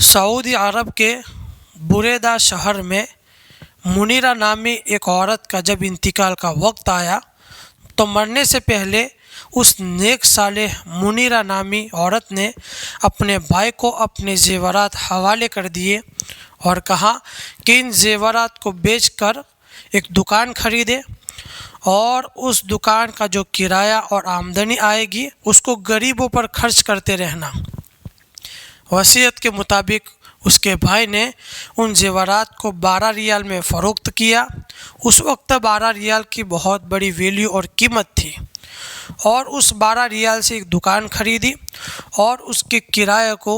سعودی عرب کے بریدہ شہر میں منیرہ نامی ایک عورت کا جب انتقال کا وقت آیا تو مرنے سے پہلے اس نیک صالح منیرہ نامی عورت نے اپنے بھائی کو اپنے زیورات حوالے کر دیے اور کہا کہ ان زیورات کو بیچ کر ایک دکان خریدے اور اس دکان کا جو کرایہ اور آمدنی آئے گی اس کو غریبوں پر خرچ کرتے رہنا۔ وصیت کے مطابق اس کے بھائی نے ان زیورات کو 12 ریال میں فروخت کیا۔ اس وقت 12 ریال کی بہت بڑی ویلیو اور قیمت تھی، اور اس 12 ریال سے ایک دکان خریدی اور اس کے کرایہ کو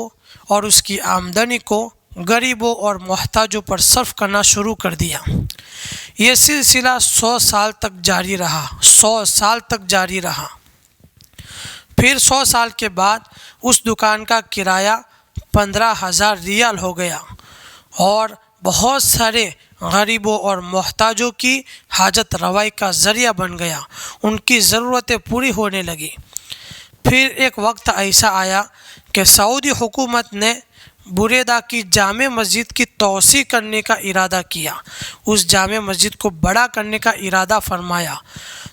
اور اس کی آمدنی کو غریبوں اور محتاجوں پر صرف کرنا شروع کر دیا۔ یہ سلسلہ 100 سال تک جاری رہا۔ 100 سال تک جاری رہا۔ پھر 100 سال کے بعد اس دکان کا کرایہ 15,000 ریال ہو گیا اور بہت سارے غریبوں اور محتاجوں کی حاجت روائی کا ذریعہ بن گیا، ان کی ضرورتیں پوری ہونے لگی۔ پھر ایک وقت ایسا آیا کہ سعودی حکومت نے بریدہ کی جامع مسجد کی توسیع کرنے کا ارادہ کیا، اس جامع مسجد کو بڑا کرنے کا ارادہ فرمایا،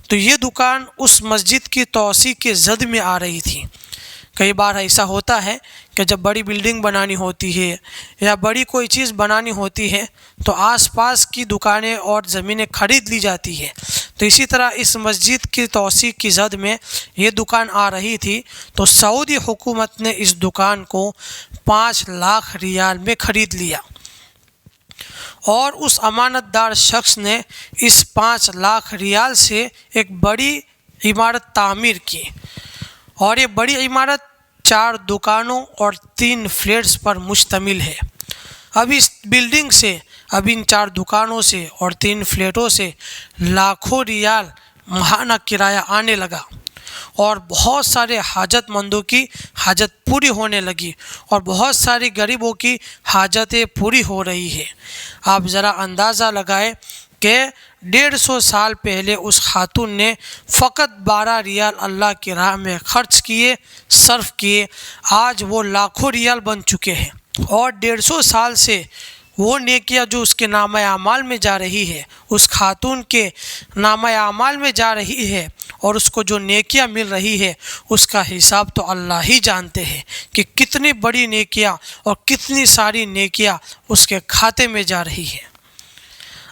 تو یہ دکان اس مسجد کی توسیع کے زد میں آ رہی تھی۔ کئی بار ایسا ہوتا ہے کہ جب بڑی بلڈنگ بنانی ہوتی ہے یا بڑی کوئی چیز بنانی ہوتی ہے تو آس پاس کی دکانیں اور زمینیں خرید لی جاتی ہے، تو اسی طرح اس مسجد کی توسیع کی زد میں یہ دکان آ رہی تھی، تو سعودی حکومت نے اس دکان کو 5 لاکھ ریال میں خرید لیا، اور اس امانت دار شخص نے اس 5 لاکھ ریال سے ایک بڑی عمارت تعمیر کی، اور یہ بڑی عمارت 4 دکانوں اور 3 فلیٹس پر مشتمل ہے۔ اب اس بلڈنگ سے، اب ان 4 دکانوں سے اور 3 فلیٹوں سے لاکھوں ریال ماہانہ کرایہ آنے لگا، اور بہت سارے حاجت مندوں کی حاجت پوری ہونے لگی، اور بہت ساری غریبوں کی حاجتیں پوری ہو رہی ہے۔ آپ ذرا اندازہ لگائیں کہ 150 سال پہلے اس خاتون نے فقط 12 ریال اللہ کی راہ میں خرچ کیے، صرف کیے، آج وہ لاکھوں ریال بن چکے ہیں، اور 150 سال سے وہ نیکیاں جو اس کے نامہ اعمال میں جا رہی ہے، اس خاتون کے نامہ اعمال میں جا رہی ہے، اور اس کو جو نیکیاں مل رہی ہے اس کا حساب تو اللہ ہی جانتے ہیں کہ کتنی بڑی نیکیاں اور کتنی ساری نیکیاں اس کے کھاتے میں جا رہی ہے۔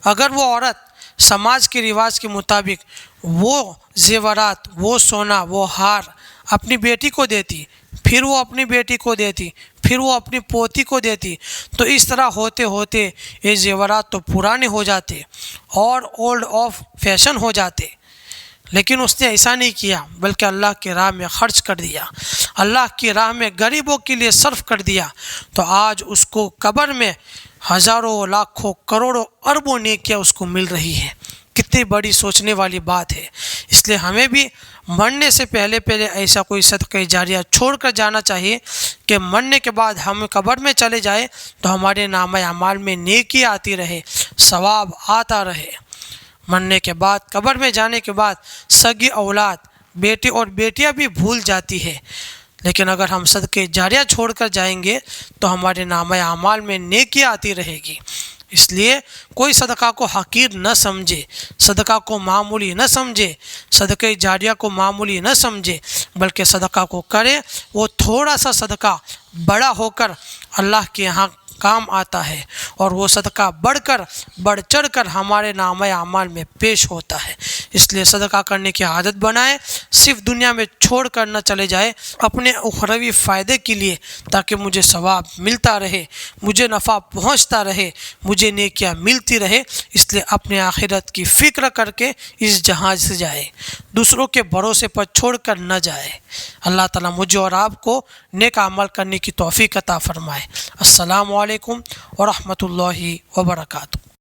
اگر وہ عورت سماج کے رواج کے مطابق وہ زیورات، وہ سونا، وہ ہار اپنی بیٹی کو دیتی، پھر وہ اپنی بیٹی کو دیتی، پھر وہ اپنی پوتی کو دیتی، تو اس طرح ہوتے ہوتے یہ زیورات تو پرانے ہو جاتے اور اولڈ آف فیشن ہو جاتے، لیکن اس نے ایسا نہیں کیا، بلکہ اللہ کی راہ میں خرچ کر دیا، اللہ کی راہ میں غریبوں کے لیے صرف کر دیا، تو آج اس کو قبر میں ہزاروں، لاکھوں، کروڑوں، اربوں نیکیاں اس کو مل رہی ہے۔ کتنی بڑی سوچنے والی بات ہے۔ اس لیے ہمیں بھی مرنے سے پہلے ایسا کوئی صدقہ جاریہ چھوڑ کر جانا چاہیے کہ مرنے کے بعد ہم قبر میں چلے جائیں تو ہمارے نامہ اعمال میں نیکی آتی رہے، ثواب آتا رہے۔ مرنے کے بعد، قبر میں جانے کے بعد سگی اولاد، بیٹے اور بیٹیاں بھی بھول جاتی ہے، لیکن اگر ہم صدقہ جاریہ چھوڑ کر جائیں گے تو ہمارے نامہ اعمال میں نیکی آتی رہے گی۔ اس لیے کوئی صدقہ کو حقیر نہ سمجھے، صدقہ کو معمولی نہ سمجھے، صدقہ جاریہ کو معمولی نہ سمجھے، بلکہ صدقہ کو کرے۔ وہ تھوڑا سا صدقہ بڑا ہو کر اللہ کے یہاں کام آتا ہے، اور وہ صدقہ بڑھ چڑھ کر ہمارے نامہ اعمال میں پیش ہوتا ہے۔ اس لیے صدقہ کرنے کی عادت بنائیں، صرف دنیا میں چھوڑ کر نہ چلے جائے، اپنے اخروی فائدے کے لیے، تاکہ مجھے ثواب ملتا رہے، مجھے نفع پہنچتا رہے، مجھے نیکیاں ملتی رہے۔ اس لیے اپنے آخرت کی فکر کر کے اس جہاز سے جائے، دوسروں کے بھروسے پر چھوڑ کر نہ جائے۔ اللہ تعالیٰ مجھے اور آپ کو نیک عمل کرنے کی توفیق عطا فرمائے۔ السلام علیکم ورحمۃ اللہ وبرکاتہ۔